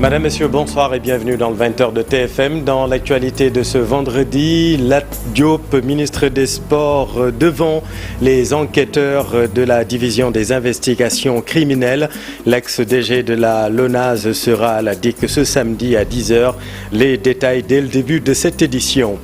Madame, Messieurs, bonsoir et bienvenue dans le 20h de TFM. Dans l'actualité de ce vendredi, Lat Diop, ministre des Sports, devant les enquêteurs de la division des investigations criminelles. L'ex-DG de la LONASE sera à la DIC ce samedi à 10h. Les détails dès le début de cette édition.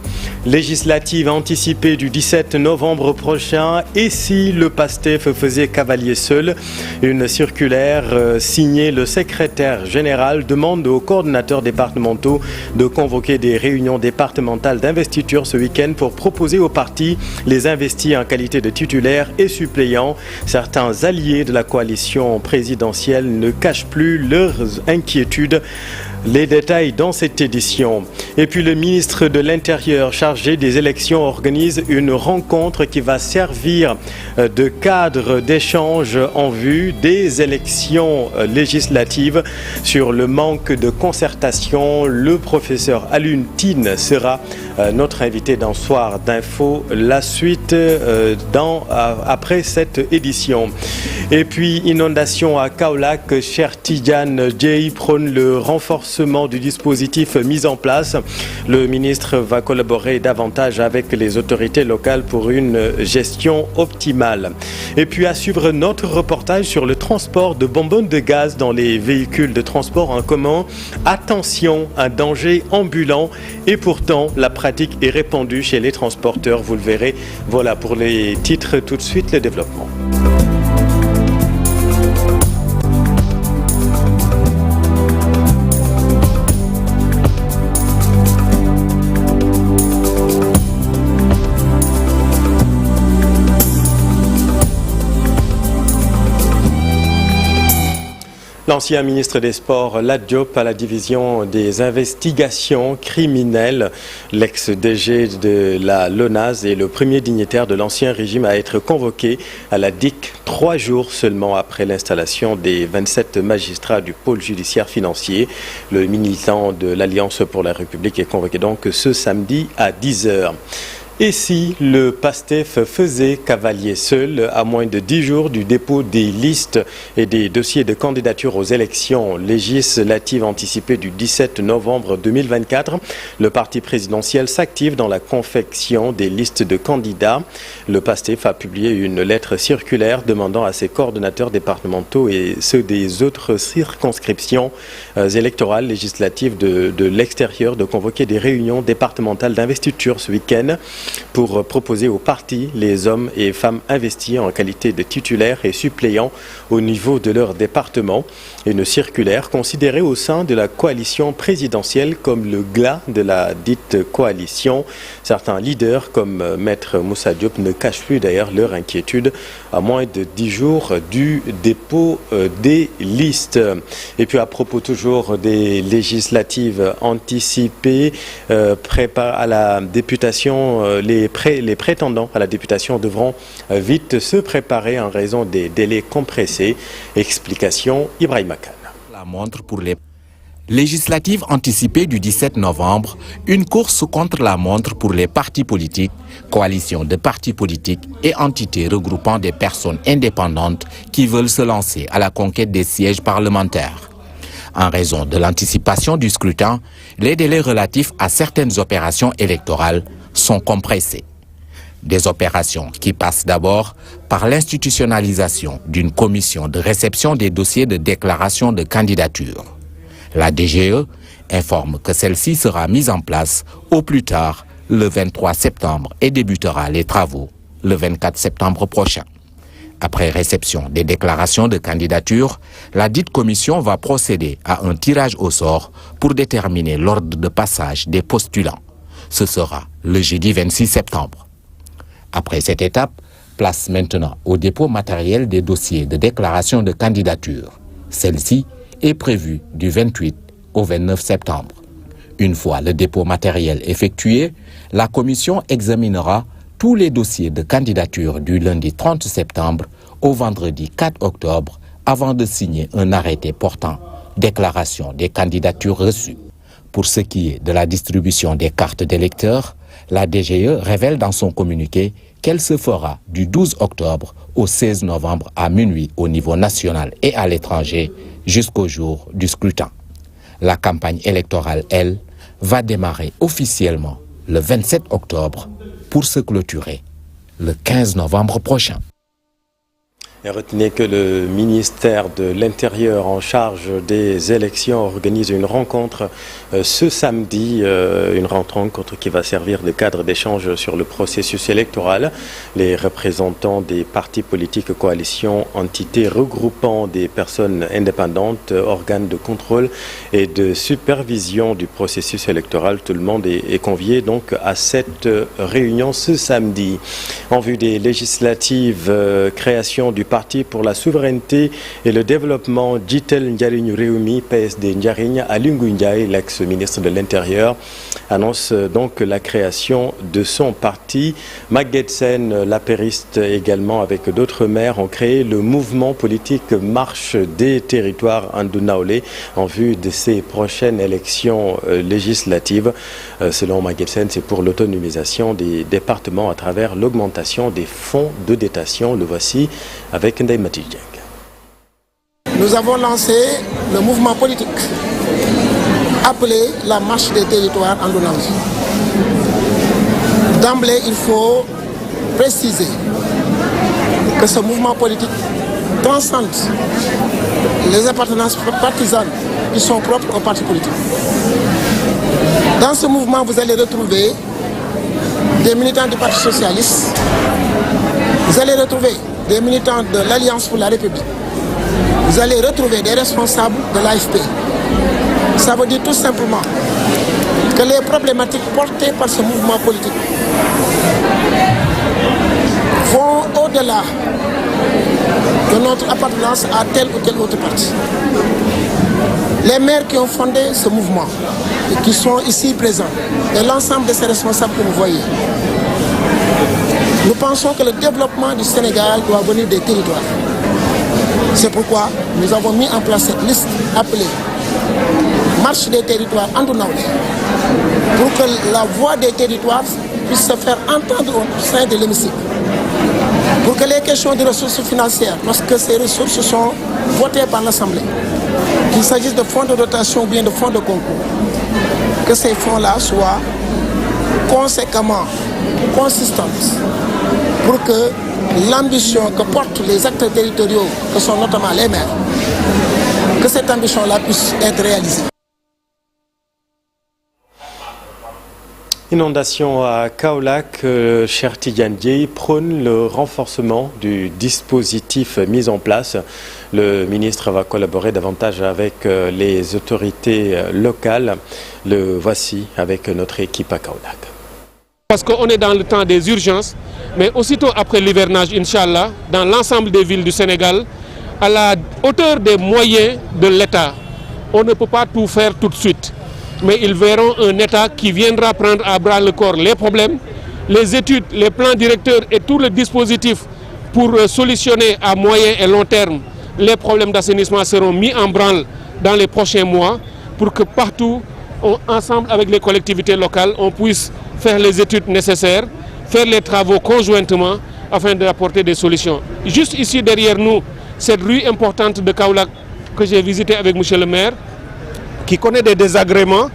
Législative anticipée du 17 novembre prochain. Et si le PASTEF faisait cavalier seul? Une circulaire signée le secrétaire général demande aux coordonnateurs départementaux de convoquer des réunions départementales d'investiture ce week-end pour proposer aux partis les investis en qualité de titulaires et suppléants. Certains alliés de la coalition présidentielle ne cachent plus leurs inquiétudes. Les détails dans cette édition. Et puis le ministre de l'Intérieur chargé des élections organise une rencontre qui va servir de cadre d'échange en vue des élections législatives. Sur le manque de concertation, le professeur Alioune Tine sera notre invité dans Soir d'Info. La suite après cette édition. Et puis inondation à Kaolack, Cheikh Tidiane Dièye prône le renforcement du dispositif mis en place. Le ministre va collaborer davantage avec les autorités locales pour une gestion optimale. Et puis à suivre notre reportage sur le transport de bonbonnes de gaz dans les véhicules de transport en commun. Attention, un danger ambulant et pourtant la pratique est répandue chez les transporteurs, vous le verrez. Voilà pour les titres, tout de suite le développement. L'ancien ministre des Sports, Lat Diop, à la division des investigations criminelles, l'ex-DG de la LONASE et le premier dignitaire de l'ancien régime à être convoqué à la DIC 3 jours seulement après l'installation des 27 magistrats du pôle judiciaire financier. Le militant de l'Alliance pour la République est convoqué donc ce samedi à 10h. Et si le PASTEF faisait cavalier seul à moins de 10 jours du dépôt des listes et des dossiers de candidature aux élections législatives anticipées du 17 novembre 2024, le parti présidentiel s'active dans la confection des listes de candidats. Le PASTEF a publié une lettre circulaire demandant à ses coordonnateurs départementaux et ceux des autres circonscriptions électorales législatives de l'extérieur de convoquer des réunions départementales d'investiture ce week-end pour proposer aux partis les hommes et femmes investis en qualité de titulaires et suppléants au niveau de leur département. Une circulaire considérée au sein de la coalition présidentielle comme le glas de la dite coalition. Certains leaders comme Maître Moussa Diop ne cachent plus d'ailleurs leur inquiétude à moins de 10 jours du dépôt des listes. Et puis à propos toujours des législatives anticipées, à la députation, les prétendants à la députation devront vite se préparer en raison des délais compressés. Explication Ibrahima Khan. La montre pour les législatives anticipées du 17 novembre, une course contre la montre pour les partis politiques, coalitions de partis politiques et entités regroupant des personnes indépendantes qui veulent se lancer à la conquête des sièges parlementaires. En raison de l'anticipation du scrutin, les délais relatifs à certaines opérations électorales sont compressés. Des opérations qui passent d'abord par l'institutionnalisation d'une commission de réception des dossiers de déclaration de candidature. La DGE informe que celle-ci sera mise en place au plus tard le 23 septembre et débutera les travaux le 24 septembre prochain. Après réception des déclarations de candidature, la dite commission va procéder à un tirage au sort pour déterminer l'ordre de passage des postulants. Ce sera le jeudi 26 septembre. Après cette étape, place maintenant au dépôt matériel des dossiers de déclaration de candidature. Celle-ci est prévue du 28 au 29 septembre. Une fois le dépôt matériel effectué, la commission examinera tous les dossiers de candidature du lundi 30 septembre au vendredi 4 octobre avant de signer un arrêté portant déclaration des candidatures reçues. Pour ce qui est de la distribution des cartes d'électeurs, la DGE révèle dans son communiqué qu'elle se fera du 12 octobre au 16 novembre à minuit au niveau national et à l'étranger jusqu'au jour du scrutin. La campagne électorale, elle, va démarrer officiellement le 27 octobre pour se clôturer le 15 novembre prochain. Et retenez que le ministère de l'Intérieur en charge des élections organise une rencontre ce samedi, une rencontre qui va servir de cadre d'échange sur le processus électoral. Les représentants des partis politiques, coalitions, entités regroupant des personnes indépendantes, organes de contrôle et de supervision du processus électoral, tout le monde est convié donc à cette réunion ce samedi. En vue des législatives, création du Parti pour la souveraineté et le développement, Jitel Njariñ Rewmi, PSD Njariñ, Aly Ngouille Ndiaye, l'ex-ministre de l'Intérieur, annonce donc la création de son parti. Maguette Sène, l'apériste également avec d'autres maires, ont créé le mouvement politique Marche des territoires Andu Nawlé en vue de ces prochaines élections législatives. Selon Maguette Sène, c'est pour l'autonomisation des départements à travers l'augmentation des fonds de dotation. Le voici avec Ndeye Mati Dieng. Nous avons lancé le mouvement politique appelé la Marche des territoires Andu Nawlé. D'emblée, il faut préciser que ce mouvement politique transcende les appartenances partisanes qui sont propres aux partis politiques. Dans ce mouvement, vous allez retrouver des militants du Parti socialiste, vous allez retrouver des militants de l'Alliance pour la République, vous allez retrouver des responsables de l'AFP. Ça veut dire tout simplement que les problématiques portées par ce mouvement politique vont au-delà de notre appartenance à tel ou tel autre parti. Les maires qui ont fondé ce mouvement et qui sont ici présents, et l'ensemble de ces responsables que vous voyez, nous pensons que le développement du Sénégal doit venir des territoires. C'est pourquoi nous avons mis en place cette liste appelée Marche des territoires Andu Nawlé, pour que la voix des territoires puisse se faire entendre au sein de l'hémicycle. Pour que les questions de ressources financières, lorsque ces ressources sont votées par l'Assemblée, qu'il s'agisse de fonds de dotation ou bien de fonds de concours, que ces fonds-là soient conséquemment consistantes pour que l'ambition que portent les acteurs territoriaux, que sont notamment les maires, que cette ambition-là puisse être réalisée. Inondation à Kaolack, Cheikh Tidiane Dièye prône le renforcement du dispositif mis en place. Le ministre va collaborer davantage avec les autorités locales. Le voici avec notre équipe à Kaolack. Parce qu'on est dans le temps des urgences, mais aussitôt après l'hivernage, Inch'Allah, dans l'ensemble des villes du Sénégal, à la hauteur des moyens de l'État, on ne peut pas tout faire tout de suite. Mais ils verront un État qui viendra prendre à bras le corps les problèmes, les études, les plans directeurs et tout le dispositif pour solutionner à moyen et long terme les problèmes d'assainissement seront mis en branle dans les prochains mois pour que partout, ensemble avec les collectivités locales, on puisse faire les études nécessaires, faire les travaux conjointement afin d'apporter des solutions. Juste ici derrière nous, cette rue importante de Kaolack que j'ai visitée avec M. le maire, qui connaît des désagréments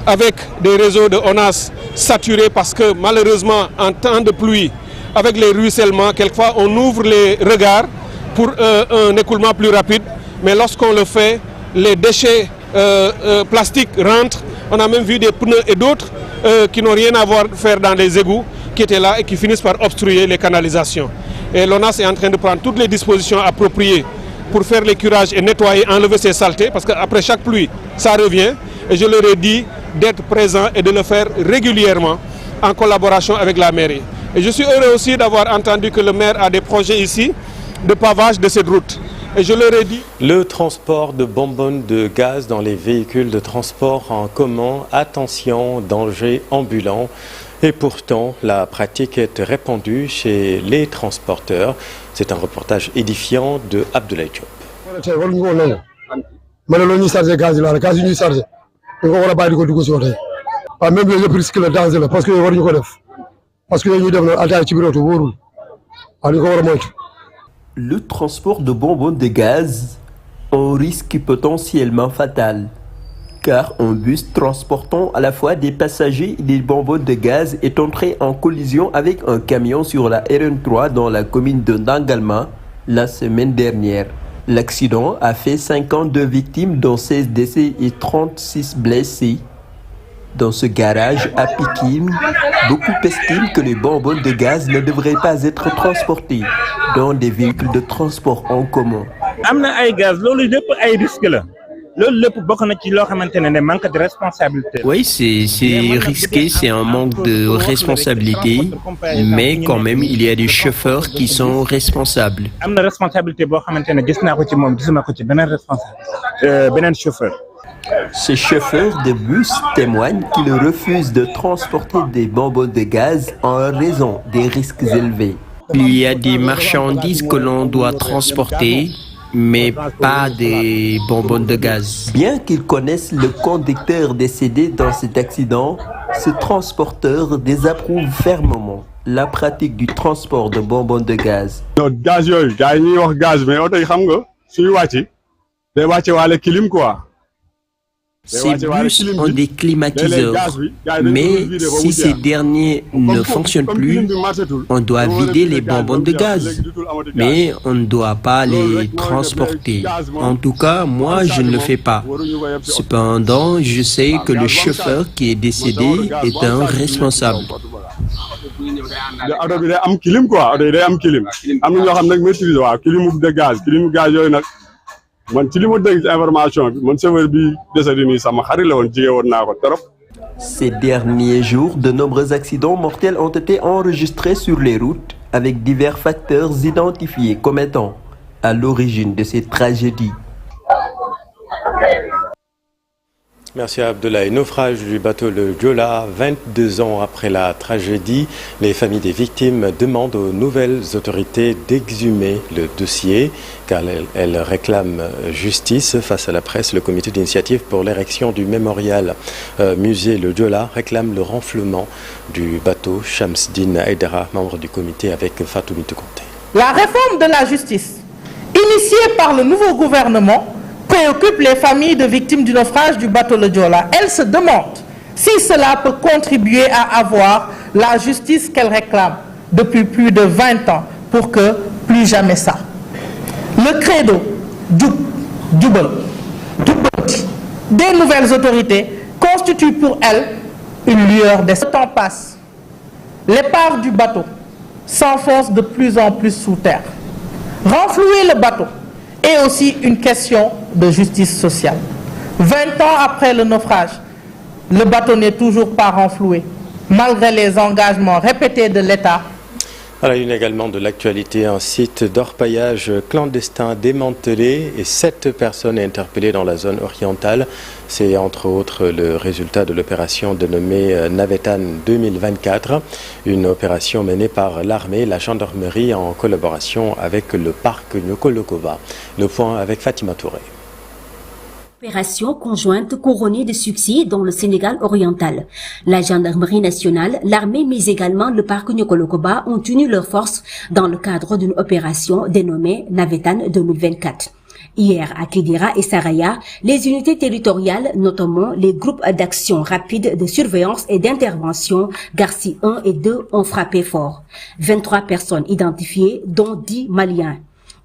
avec des réseaux de ONAS saturés parce que malheureusement en temps de pluie, avec les ruissellements, quelquefois on ouvre les regards pour un écoulement plus rapide, mais lorsqu'on le fait, les déchets plastiques rentrent. On a même vu des pneus et d'autres qui n'ont rien à faire dans les égouts qui étaient là et qui finissent par obstruer les canalisations. Et l'ONAS est en train de prendre toutes les dispositions appropriées pour faire les curages et nettoyer, enlever ces saletés, parce qu'après chaque pluie, ça revient. Et je leur ai dit d'être présent et de le faire régulièrement en collaboration avec la mairie. Et je suis heureux aussi d'avoir entendu que le maire a des projets ici de pavage de cette route. Et je leur ai dit... Le transport de bonbonnes de gaz dans les véhicules de transport en commun, attention, danger ambulant. Et pourtant, la pratique est répandue chez les transporteurs. C'est un reportage édifiant de Abdoulaye Diop. Le transport de bonbonnes de gaz, un risque potentiellement fatal. car un bus transportant à la fois des passagers et des bonbonnes de gaz est entré en collision avec un camion sur la RN3 dans la commune de Ndangalma la semaine dernière. L'accident a fait 52 victimes, dont 16 décès et 36 blessés. Dans ce garage à Pikine, beaucoup estiment que les bonbonnes de gaz ne devraient pas être transportées dans des véhicules de transport en commun. Oui, c'est risqué, c'est un manque de responsabilité, mais quand même, il y a des chauffeurs qui sont responsables. Ces chauffeurs de bus témoignent qu'ils refusent de transporter des bonbonnes de gaz en raison des risques élevés. Il y a des marchandises que l'on doit transporter, mais pas des bonbonnes de gaz. Bien qu'ils connaissent le conducteur décédé dans cet accident, ce transporteur désapprouve fermement la pratique du transport de bonbonnes de gaz. Ces bus ont des climatiseurs, mais si ces derniers ne fonctionnent plus, on doit vider les bonbonnes de gaz, mais on ne doit pas les transporter. En tout cas, moi, je ne le fais pas. Cependant, je sais que le chauffeur qui est décédé est un responsable. Ces derniers jours, de nombreux accidents mortels ont été enregistrés sur les routes avec divers facteurs identifiés comme étant à l'origine de ces tragédies. Merci à Abdoulaye. Naufrage du bateau le Joola, 22 ans après la tragédie. Les familles des victimes demandent aux nouvelles autorités d'exhumer le dossier car elles réclament justice. Face à la presse, le comité d'initiative pour l'érection du mémorial musée le Joola réclame le renflement du bateau. Shamsdine Aïdara, membre du comité avec Fatou Mitukonte. La réforme de la justice, initiée par le nouveau gouvernement, préoccupe les familles de victimes du naufrage du bateau le Joola. Elles se demandent si cela peut contribuer à avoir la justice qu'elles réclament depuis plus de 20 ans pour que plus jamais ça. Le credo des nouvelles autorités constitue pour elles une lueur d'espoir. Le temps passe. L'épave du bateau s'enfonce de plus en plus sous terre. Renflouer le bateau est aussi une question de justice sociale. 20 ans après le naufrage, le bateau n'est toujours pas renfloué, malgré les engagements répétés de l'État. À la une également de l'actualité, un site d'orpaillage clandestin démantelé et 7 personnes interpellées dans la zone orientale. C'est entre autres le résultat de l'opération dénommée Navetan 2024, une opération menée par l'armée et la gendarmerie en collaboration avec le parc Nyokolokova. Le point avec Fatima Touré. Opération conjointe couronnée de succès dans le Sénégal oriental. La gendarmerie nationale, l'armée mais également le parc Nyokolokova ont uni leurs forces dans le cadre d'une opération dénommée Navetan 2024. Hier, à Kidira et Saraya, les unités territoriales, notamment les groupes d'action rapide de surveillance et d'intervention Garci 1 et 2 ont frappé fort. 23 personnes identifiées, dont 10 Maliens.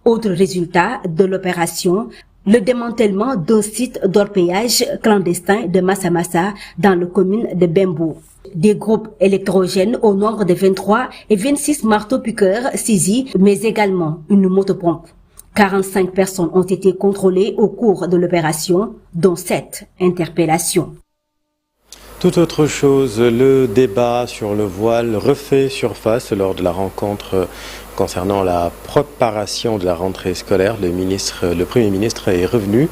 Autre résultat de l'opération, le démantèlement d'un site d'orpaillage clandestin de Massamassa dans la commune de Bembo. Des groupes électrogènes au nombre de 23 et 26 marteaux-piqueurs saisis, mais également une motopompe. 45 personnes ont été contrôlées au cours de l'opération, dont 7 interpellations. Tout autre chose, le débat sur le voile refait surface lors de la rencontre concernant la préparation de la rentrée scolaire. Le Premier ministre est revenu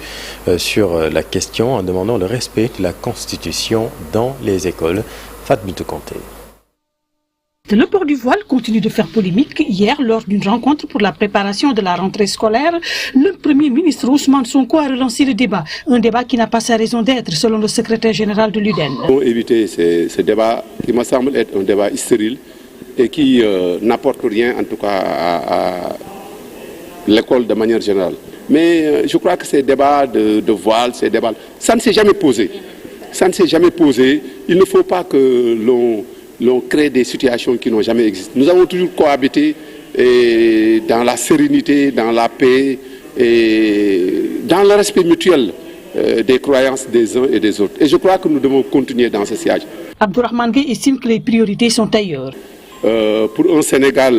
sur la question en demandant le respect de la Constitution dans les écoles. Fatou Mitukonte. Le port du voile continue de faire polémique. Hier, lors d'une rencontre pour la préparation de la rentrée scolaire, le Premier ministre Ousmane Sonko a relancé le débat. Un débat qui n'a pas sa raison d'être, selon le secrétaire général de l'UDEN. Pour éviter ce débat qui me semble être un débat stérile et qui n'apporte rien, en tout cas, à l'école de manière générale. Mais je crois que ces débats de voile, ces débats, ça ne s'est jamais posé. Ça ne s'est jamais posé. Il ne faut pas que l'on crée des situations qui n'ont jamais existé. Nous avons toujours cohabité dans la sérénité, dans la paix et dans le respect mutuel des croyances des uns et des autres. Et je crois que nous devons continuer dans ce siège. Abdourahmane Gueye estime que les priorités sont ailleurs. Pour un Sénégal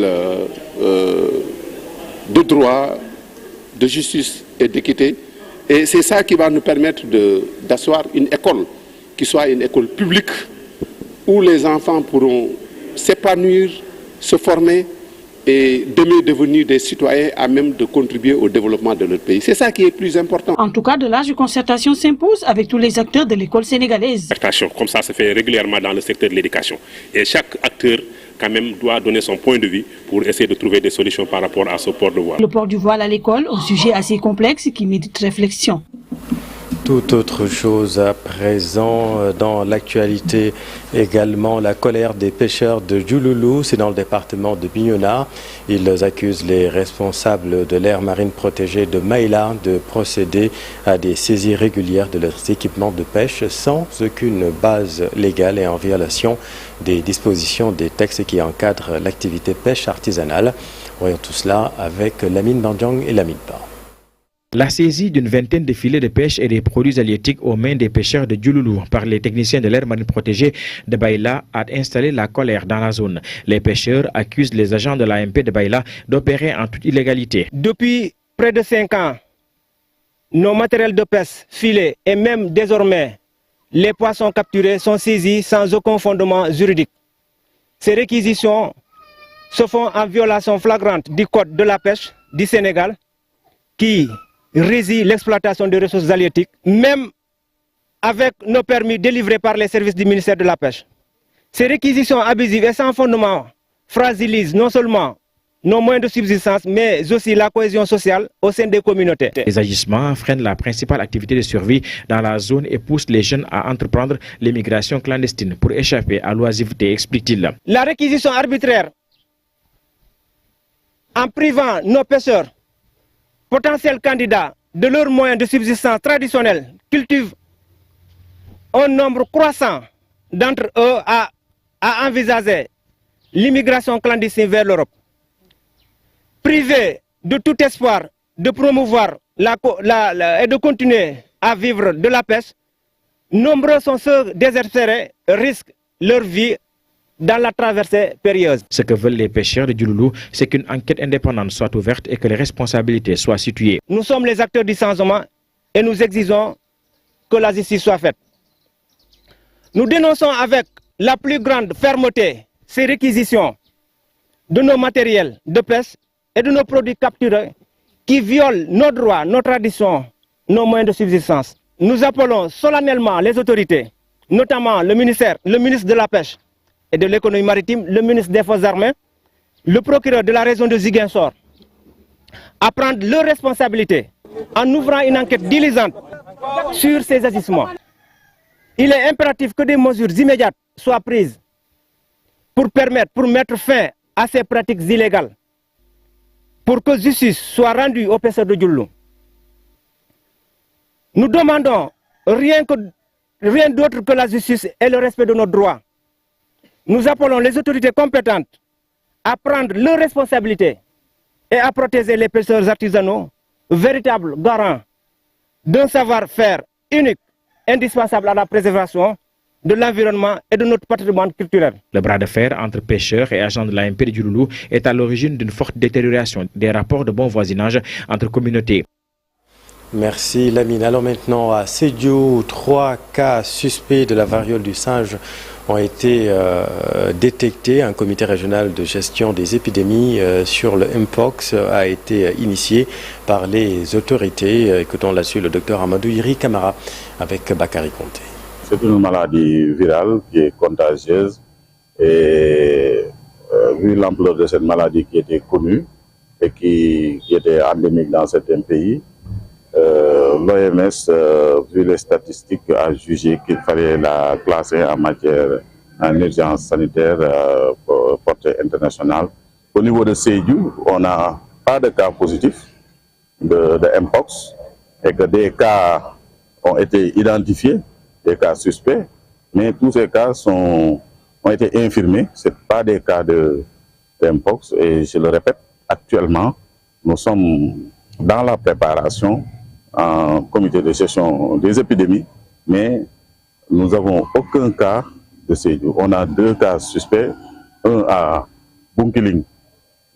de droit, de justice et d'équité, et c'est ça qui va nous permettre d'asseoir une école qui soit une école publique où les enfants pourront s'épanouir, se former et demain devenir des citoyens à même de contribuer au développement de leur pays. C'est ça qui est plus important. En tout cas, de large concertation s'impose avec tous les acteurs de l'école sénégalaise. Comme ça se fait régulièrement dans le secteur de l'éducation. Et chaque acteur quand même doit donner son point de vue pour essayer de trouver des solutions par rapport à ce port de voile. Le port du voile à l'école, un sujet assez complexe qui mérite réflexion. Tout autre chose à présent dans l'actualité également, la colère des pêcheurs de Diouloulou, c'est dans le département de Bignona. Ils accusent les responsables de l'aire marine protégée de Maïla de procéder à des saisies régulières de leurs équipements de pêche sans aucune base légale et en violation des dispositions des textes qui encadrent l'activité pêche artisanale. Voyons tout cela avec Lamine Bandiang et Lamine Ba. La saisie d'une vingtaine de filets de pêche et des produits halieutiques aux mains des pêcheurs de Diouloulou par les techniciens de l'aire marine protégée de Baïla a installé la colère dans la zone. Les pêcheurs accusent les agents de l'AMP de Baïla d'opérer en toute illégalité. Depuis près de 5 ans, nos matériels de pêche, filets et même désormais les poissons capturés sont saisis sans aucun fondement juridique. Ces réquisitions se font en violation flagrante du code de la pêche du Sénégal qui régit l'exploitation des ressources halieutiques, même avec nos permis délivrés par les services du ministère de la Pêche. Ces réquisitions abusives et sans fondement fragilisent non seulement nos moyens de subsistance, mais aussi la cohésion sociale au sein des communautés. Les agissements freinent la principale activité de survie dans la zone et poussent les jeunes à entreprendre l'immigration clandestine pour échapper à l'oisiveté, explique-t-il. La réquisition arbitraire, en privant nos pêcheurs, potentiels candidats de leurs moyens de subsistance traditionnels, cultivent un nombre croissant d'entre eux à envisager l'immigration clandestine vers l'Europe. Privés de tout espoir de promouvoir et de continuer à vivre de la pêche, nombreux sont ceux désespérés, risquent leur vie dans la traversée périlleuse. Ce que veulent les pêcheurs de Diouloulou, c'est qu'une enquête indépendante soit ouverte et que les responsabilités soient situées. Nous sommes les acteurs du changement et nous exigeons que la justice soit faite. Nous dénonçons avec la plus grande fermeté ces réquisitions de nos matériels de pêche et de nos produits capturés qui violent nos droits, nos traditions, nos moyens de subsistance. Nous appelons solennellement les autorités, notamment le ministre de la Pêche et de l'économie maritime, le ministre des Forces armées, le procureur de la région de Ziguinchor, à prendre leurs responsabilités en ouvrant une enquête diligente sur ces agissements. Il est impératif que des mesures immédiates soient prises pour mettre fin à ces pratiques illégales, pour que justice soit rendue aux pêcheurs de Diouloulou. Nous demandons rien d'autre que la justice et le respect de nos droits. Nous appelons les autorités compétentes à prendre leurs responsabilités et à protéger les pêcheurs artisanaux, véritables garants d'un savoir-faire unique, indispensable à la préservation de l'environnement et de notre patrimoine culturel. Le bras de fer entre pêcheurs et agents de l'AMP de Diouloulou est à l'origine d'une forte détérioration des rapports de bon voisinage entre communautés. Merci Lamine. Alors maintenant à Sédhiou, 3 cas suspects de la variole du singe ont été détectés. Un comité régional de gestion des épidémies sur le Mpox a été initié par les autorités. Écoutons là-dessus le docteur Amadou Iri Camara avec Bakary Conté. C'est une maladie virale qui est contagieuse et vu l'ampleur de cette maladie qui était connue et qui était endémique dans certains pays, l'OMS, vu les statistiques, a jugé qu'il fallait la classer en urgence sanitaire portée internationale. Au niveau de Sédhiou, on n'a pas de cas positifs, de Mpox et que des cas ont été identifiés, des cas suspects, mais tous ces cas ont été infirmés. Ce ne sont pas des cas de Mpox et je le répète, actuellement, nous sommes dans la préparation en comité de gestion des épidémies, mais nous n'avons aucun cas de Sédhiou. On a 2 cas suspects, un à Bunkiling,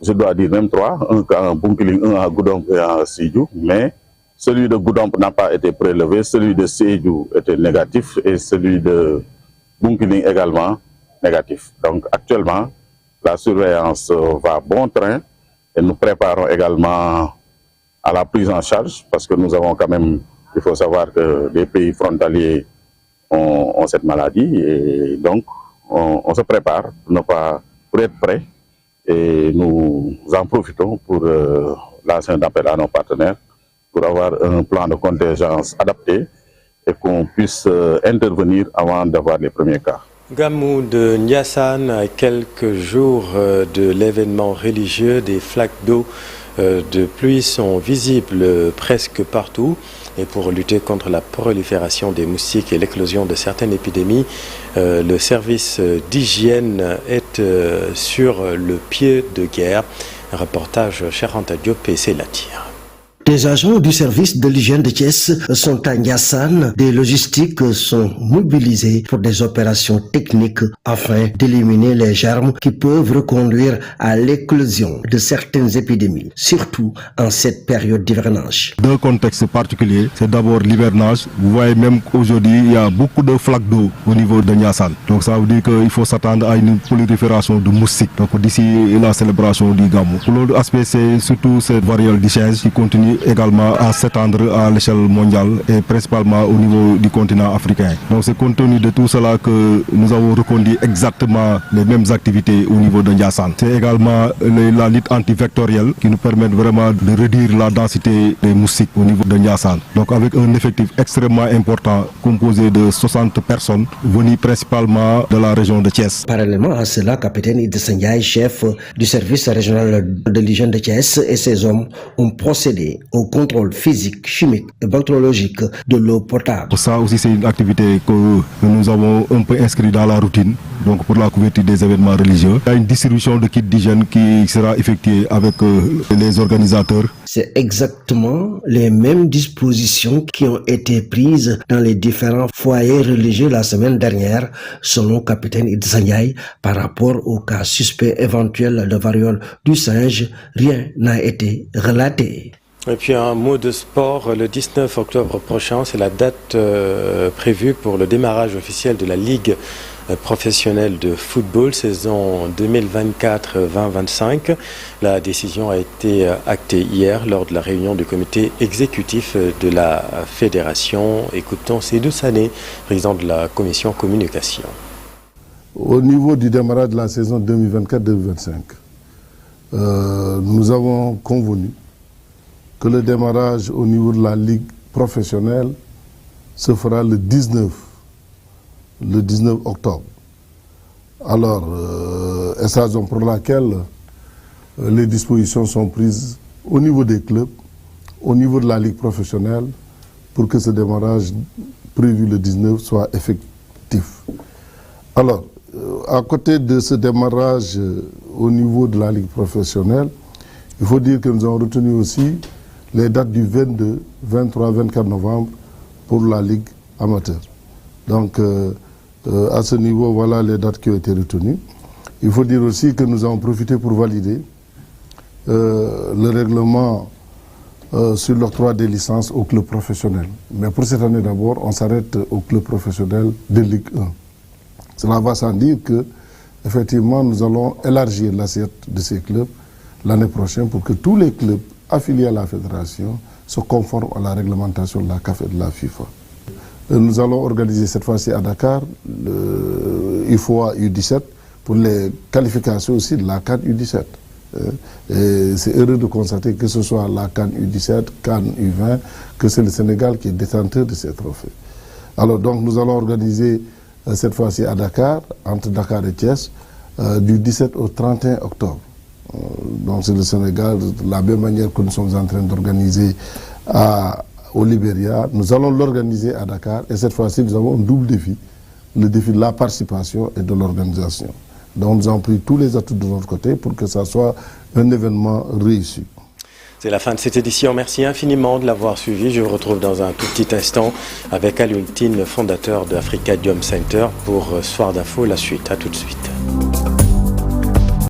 je dois dire même 3, un cas à Bunkiling, un à Goudomp et à Sédhiou, mais celui de Goudomp n'a pas été prélevé, celui de Sédhiou était négatif et celui de Bunkiling également négatif. Donc actuellement, la surveillance va bon train et nous préparons également à la prise en charge parce que nous avons quand même, il faut savoir que les pays frontaliers ont cette maladie et donc on se prépare pour être prêt et nous en profitons pour lancer un appel à nos partenaires pour avoir un plan de contingence adapté et qu'on puisse intervenir avant d'avoir les premiers cas. Gamou de Ndiassane, à quelques jours de l'événement religieux, des flaques d'eau de pluie sont visibles presque partout. Et pour lutter contre la prolifération des moustiques et l'éclosion de certaines épidémies, le service d'hygiène est sur le pied de guerre. Un reportage Charanta Diop et Célatire. Des agents du service de l'hygiène de Thiès sont à Ndiassane. Des logistiques sont mobilisés pour des opérations techniques afin d'éliminer les germes qui peuvent reconduire à l'éclosion de certaines épidémies, surtout en cette période d'hivernage. Deux contextes particuliers, c'est d'abord l'hivernage. Vous voyez même qu'aujourd'hui, il y a beaucoup de flaques d'eau au niveau de Ndiassane. Donc ça veut dire qu'il faut s'attendre à une prolifération de moustiques. Donc d'ici la célébration du Gamou. L'autre aspect, c'est surtout cette variole du singe qui continue également à s'étendre à l'échelle mondiale et principalement au niveau du continent africain. Donc c'est compte tenu de tout cela que nous avons reconduit exactement les mêmes activités au niveau de Ndiassane. C'est également la lutte antivectorielle qui nous permet vraiment de réduire la densité des moustiques au niveau de Ndiassane. Donc avec un effectif extrêmement important composé de 60 personnes venues principalement de la région de Thiès. Parallèlement à cela, capitaine Idrissa Ndiaye, chef du service régional de l'hygiène de Thiès, et ses hommes ont procédé au contrôle physique, chimique et bactériologique de l'eau potable. Ça aussi, c'est une activité que nous avons un peu inscrite dans la routine, donc pour la couverture des événements religieux. Il y a une distribution de kits d'hygiène qui sera effectuée avec les organisateurs. C'est exactement les mêmes dispositions qui ont été prises dans les différents foyers religieux la semaine dernière, selon capitaine Idrissa Ndiaye. Par rapport au cas suspect éventuel de variole du singe, rien n'a été relaté. Et puis un mot de sport, le 19 octobre prochain, c'est la date prévue pour le démarrage officiel de la Ligue professionnelle de football, saison 2024-2025. La décision a été actée hier lors de la réunion du comité exécutif de la fédération. Écoutons Seydou Sané, président de la commission communication. Au niveau du démarrage de la saison 2024-2025, nous avons convenu que le démarrage au niveau de la Ligue professionnelle se fera le 19 octobre. Alors, c'est la raison pour laquelle les dispositions sont prises au niveau des clubs, au niveau de la Ligue professionnelle, pour que ce démarrage prévu le 19 soit effectif. Alors, à côté de ce démarrage au niveau de la Ligue professionnelle, il faut dire que nous avons retenu aussi les dates du 22, 23, 24 novembre pour la Ligue amateur. Donc, à ce niveau, voilà les dates qui ont été retenues. Il faut dire aussi que nous avons profité pour valider le règlement sur l'octroi des licences aux clubs professionnels. Mais pour cette année d'abord, on s'arrête aux clubs professionnels de Ligue 1. Cela va sans dire que, effectivement, nous allons élargir l'assiette de ces clubs l'année prochaine pour que tous les clubs affiliés à la fédération se conforment à la réglementation de la CAF et de la FIFA. Nous allons organiser cette fois-ci à Dakar le IFOA U17 pour les qualifications aussi de la CAN U17. Et c'est heureux de constater que ce soit la CAN U17, CAN U20, que c'est le Sénégal qui est détenteur de ces trophées. Alors donc nous allons organiser cette fois-ci à Dakar, entre Dakar et Thiès, du 17 au 31 octobre. Donc c'est le Sénégal, de la même manière que nous sommes en train d'organiser au Libéria, nous allons l'organiser à Dakar et cette fois-ci nous avons un double défi, le défi de la participation et de l'organisation. Donc nous avons pris tous les atouts de notre côté pour que ça soit un événement réussi. C'est la fin de cette édition. Merci infiniment de l'avoir suivi. Je vous retrouve dans un tout petit instant avec Alioune Tine, le fondateur de Africadium Center pour Soir d'Info. La suite, à tout de suite.